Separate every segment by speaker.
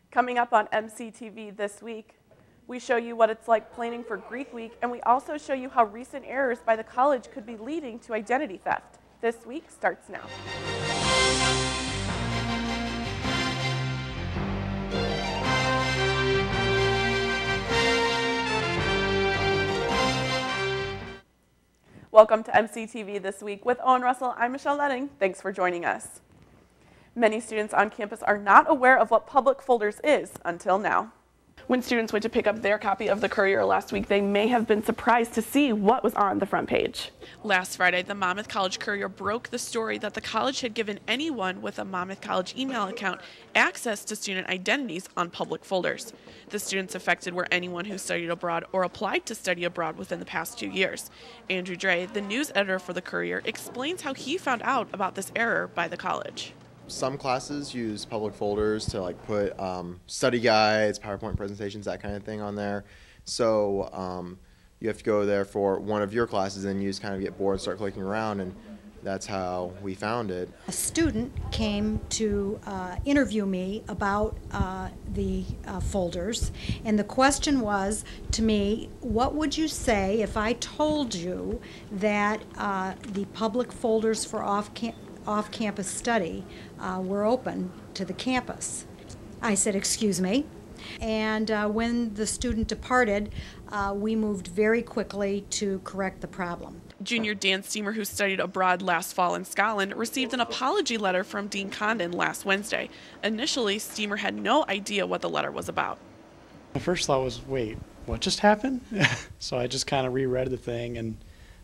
Speaker 1: Coming up on MCTV this week, we show you what it's like planning for Greek Week, and we also show you how recent errors by the college could be leading to identity theft. This week starts now. Welcome to MCTV This Week with Owen Russell. I'm Michelle Letting. Thanks for joining us. Many students on campus are not aware of what Public Folders is until now. When students went to pick up their copy of the Courier last week, they may have been surprised to see what was on the front page. Last Friday, the Monmouth College Courier broke the story that the college had given anyone with a Monmouth College email account access to student identities on Public Folders. The students affected were anyone who studied abroad or applied to study abroad within the past 2 years. Andrew Dre, the news editor for the Courier, explains how he found out about this error by the college.
Speaker 2: Some classes use Public Folders to put study guides, PowerPoint presentations, that kind of thing on there. So you have to go there for one of your classes and you just kind of get bored and start clicking around, and that's how we found it.
Speaker 3: A student came to interview me about the folders, and the question was to me, what would you say if I told you that the Public Folders for off-campus study were open to the campus? I said, excuse me. And when the student departed, we moved very quickly to correct the problem.
Speaker 1: Junior Dan Steamer, who studied abroad last fall in Scotland, received an apology letter from Dean Condon last Wednesday. Initially, Steamer had no idea what the letter was about.
Speaker 4: My first thought was, wait, what just happened? So I just kind of reread the thing, and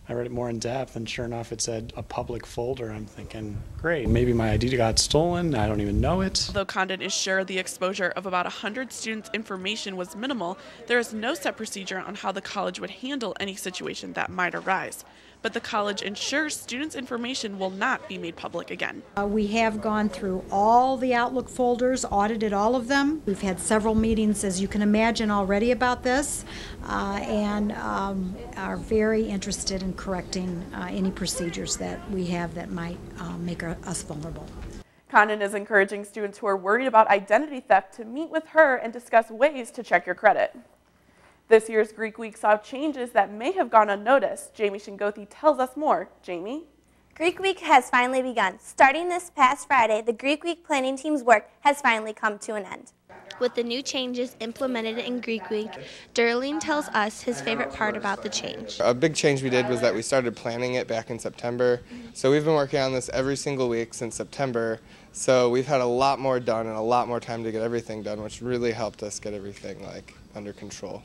Speaker 4: I read it more in depth, and sure enough, it said a public folder. I'm thinking, great, maybe my ID got stolen. I don't even know it.
Speaker 1: Although Condon is sure the exposure of about 100 students' information was minimal, there is no set procedure on how the college would handle any situation that might arise. But the college ensures students' information will not be made public again.
Speaker 3: We have gone through all the Outlook folders, audited all of them. We've had several meetings, as you can imagine, already about this, and are very interested in correcting any procedures that we have that might make us vulnerable.
Speaker 1: Condon is encouraging students who are worried about identity theft to meet with her and discuss ways to check your credit. This year's Greek Week saw changes that may have gone unnoticed. Jamie Shingothi tells us more. Jamie?
Speaker 5: Greek Week has finally begun. Starting this past Friday, the Greek Week planning team's work has finally come to an end. With the new changes implemented in Greek Week, Derling tells us his favorite part about the change.
Speaker 6: A big change we did was that we started planning it back in September. So we've been working on this every single week since September. So we've had a lot more done and a lot more time to get everything done, which really helped us get everything under control.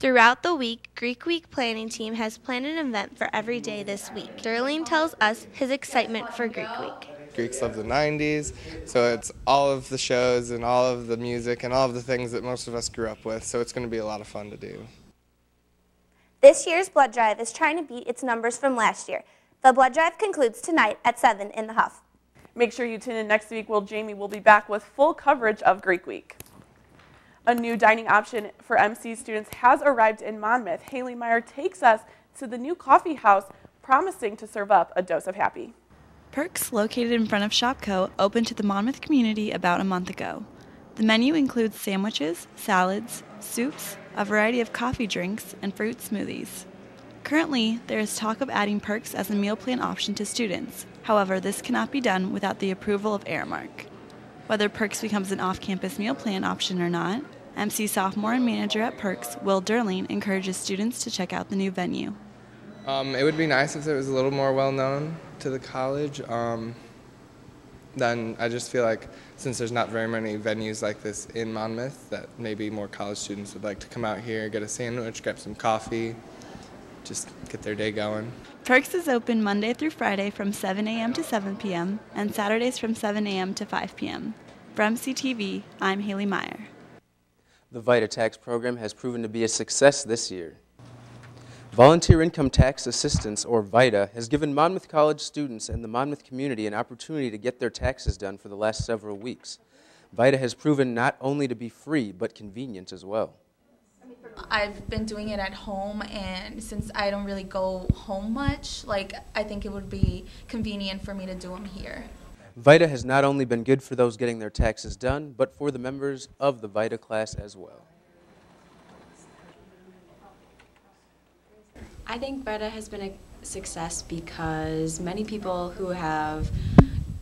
Speaker 5: Throughout the week, Greek Week planning team has planned an event for every day this week. Derling tells us his excitement for Greek Week.
Speaker 6: Greeks love the 90s, so it's all of the shows and all of the music and all of the things that most of us grew up with, so it's going to be a lot of fun to do.
Speaker 5: This year's blood drive is trying to beat its numbers from last year. The blood drive concludes tonight at 7 in the Huff.
Speaker 1: Make sure you tune in next week where Jamie will be back with full coverage of Greek Week. A new dining option for MC students has arrived in Monmouth. Haley Meyer takes us to the new coffee house, promising to serve up a dose of happy.
Speaker 7: Perks, located in front of Shopco, opened to the Monmouth community about a month ago. The menu includes sandwiches, salads, soups, a variety of coffee drinks, and fruit smoothies. Currently, there is talk of adding Perks as a meal plan option to students. However, this cannot be done without the approval of Aramark. Whether Perks becomes an off-campus meal plan option or not, MC sophomore and manager at Perks, Will Derling, encourages students to check out the new venue.
Speaker 6: It would be nice if it was a little more well-known to the college. Then I just feel like since there's not very many venues like this in Monmouth, that maybe more college students would like to come out here, get a sandwich, grab some coffee, just get their day going.
Speaker 7: Perks is open Monday through Friday from 7 a.m. to 7 p.m. and Saturdays from 7 a.m. to 5 p.m. For MCTV, I'm Haley Meyer.
Speaker 8: The VITA tax program has proven to be a success this year. Volunteer Income Tax Assistance, or VITA, has given Monmouth College students and the Monmouth community an opportunity to get their taxes done for the last several weeks. VITA has proven not only to be free, but convenient as well.
Speaker 9: I've been doing it at home, and since I don't really go home much, I think it would be convenient for me to do them here.
Speaker 8: VITA has not only been good for those getting their taxes done, but for the members of the VITA class as well.
Speaker 10: I think VITA has been a success because many people who have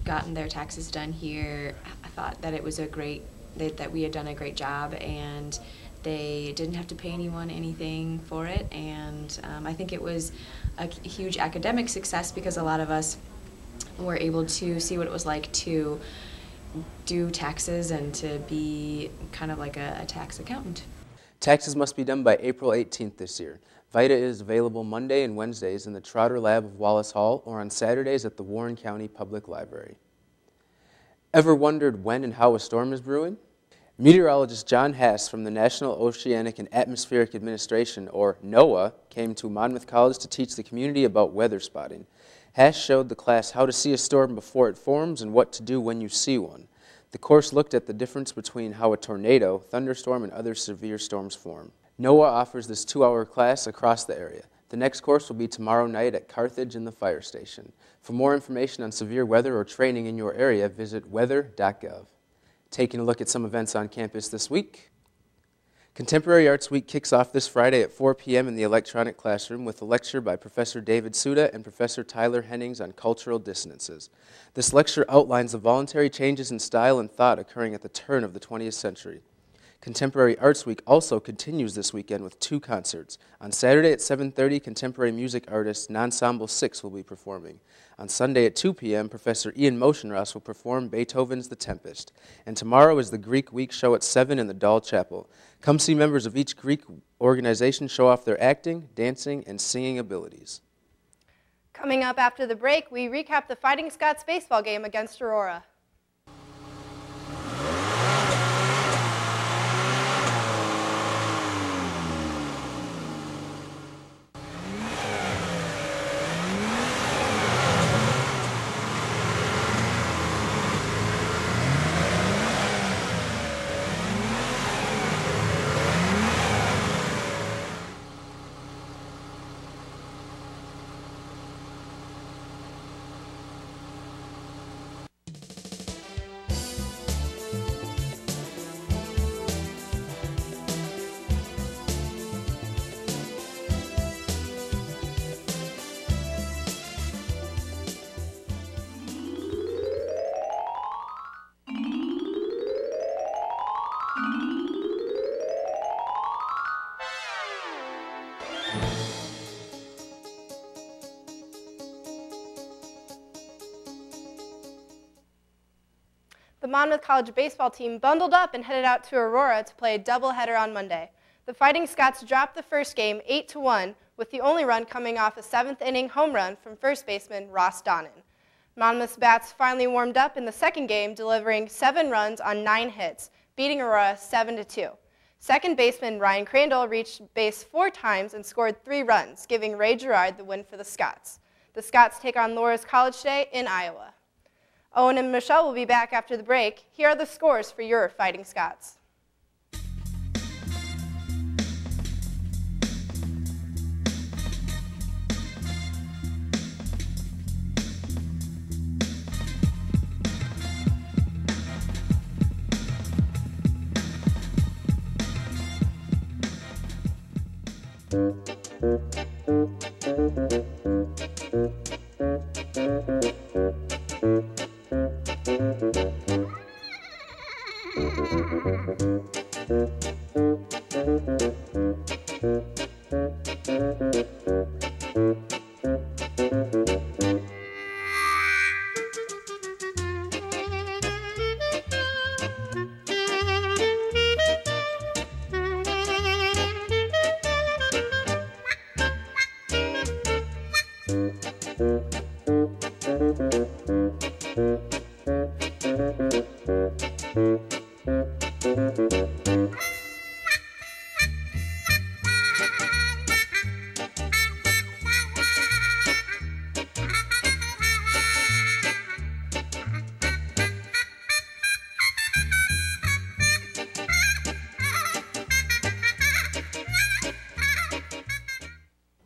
Speaker 10: gotten their taxes done here thought that it was that we had done a great job, and they didn't have to pay anyone anything for it. And I think it was a huge academic success because a lot of us were able to see what it was like to do taxes and to be kind of like a tax accountant.
Speaker 8: Taxes must be done by April 18th this year. VITA is available Monday and Wednesdays in the Trotter Lab of Wallace Hall or on Saturdays at the Warren County Public Library. Ever wondered when and how a storm is brewing? Meteorologist John Hass from the National Oceanic and Atmospheric Administration, or NOAA, came to Monmouth College to teach the community about weather spotting. Hass showed the class how to see a storm before it forms and what to do when you see one. The course looked at the difference between how a tornado, thunderstorm, and other severe storms form. NOAA offers this 2-hour class across the area. The next course will be tomorrow night at Carthage in the fire station. For more information on severe weather or training in your area, visit weather.gov. Taking a look at some events on campus this week. Contemporary Arts Week kicks off this Friday at 4 p.m. in the electronic classroom with a lecture by Professor David Suda and Professor Tyler Hennings on cultural dissonances. This lecture outlines the voluntary changes in style and thought occurring at the turn of the 20th century. Contemporary Arts Week also continues this weekend with 2 concerts. On Saturday at 7:30, contemporary music artist Ensemble 6 will be performing. On Sunday at 2 p.m., Professor Ian Motionross will perform Beethoven's The Tempest. And tomorrow is the Greek Week show at 7 in the Dahl Chapel. Come see members of each Greek organization show off their acting, dancing, and singing abilities.
Speaker 11: Coming up after the break, we recap the Fighting Scots baseball game against Aurora. The Monmouth College baseball team bundled up and headed out to Aurora to play a doubleheader on Monday. The Fighting Scots dropped the first game 8-1, with the only run coming off a 7th-inning home run from first baseman Ross Donnan. Monmouth's bats finally warmed up in the second game, delivering 7 runs on 9 hits, beating Aurora 7-2. Second baseman Ryan Crandall reached base 4 times and scored 3 runs, giving Ray Gerard the win for the Scots. The Scots take on Loras College today in Iowa. Owen and Michelle will be back after the break. Here are the scores for your Fighting Scots.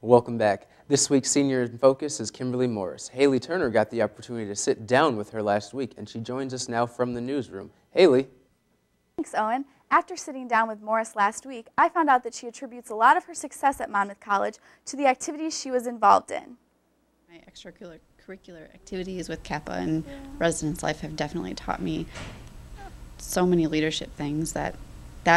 Speaker 8: Welcome back. This week's Senior in Focus is Kimberly Morris. Haley Turner got the opportunity to sit down with her last week, and she joins us now from the newsroom. Haley.
Speaker 12: Thanks, Owen. After sitting down with Morris last week, I found out that she attributes a lot of her success at Monmouth College to the activities she was involved in.
Speaker 13: My extracurricular activities with Kappa and Residence Life have definitely taught me so many leadership things that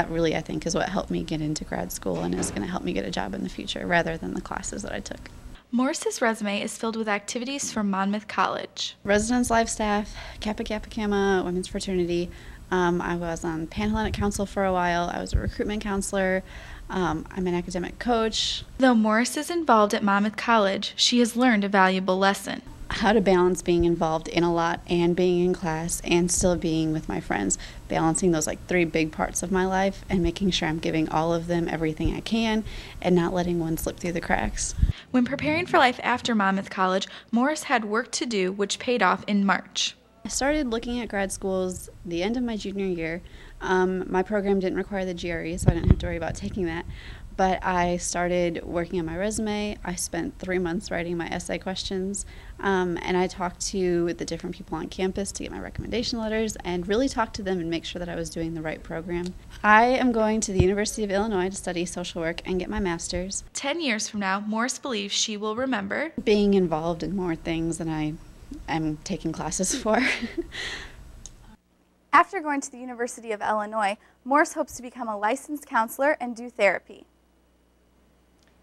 Speaker 13: really, I think, is what helped me get into grad school and is going to help me get a job in the future rather than the classes that I took.
Speaker 7: Morris's resume is filled with activities from Monmouth College.
Speaker 13: Residence Life staff, Kappa Kappa Gamma, Women's Fraternity. I was on Panhellenic Council for a while. I was a recruitment counselor. I'm an academic coach.
Speaker 7: Though Morris is involved at Monmouth College, she has learned a valuable lesson.
Speaker 13: How to balance being involved in a lot and being in class and still being with my friends. Balancing those like 3 big parts of my life and making sure I'm giving all of them everything I can and not letting one slip through the cracks.
Speaker 7: When preparing for life after Monmouth College, Morris had work to do, which paid off in March.
Speaker 13: I started looking at grad schools the end of my junior year. My program didn't require the GRE, so I didn't have to worry about taking that. But I started working on my resume. I spent 3 months writing my essay questions, and I talked to the different people on campus to get my recommendation letters and really talk to them and make sure that I was doing the right program. I am going to the University of Illinois to study social work and get my master's.
Speaker 7: 10 years from now, Morris believes she will remember
Speaker 13: being involved in more things than I am taking classes for.
Speaker 12: After going to the University of Illinois, Morris hopes to become a licensed counselor and do therapy.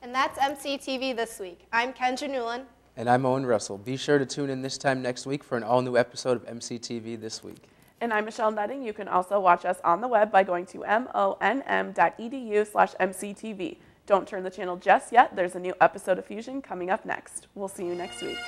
Speaker 11: And that's MCTV this week. I'm Kendra Newland.
Speaker 8: And I'm Owen Russell. Be sure to tune in this time next week for an all-new episode of MCTV This Week.
Speaker 1: And I'm Michelle Nutting. You can also watch us on the web by going to monm.edu/mctv. Don't turn the channel just yet. There's a new episode of Fusion coming up next. We'll see you next week.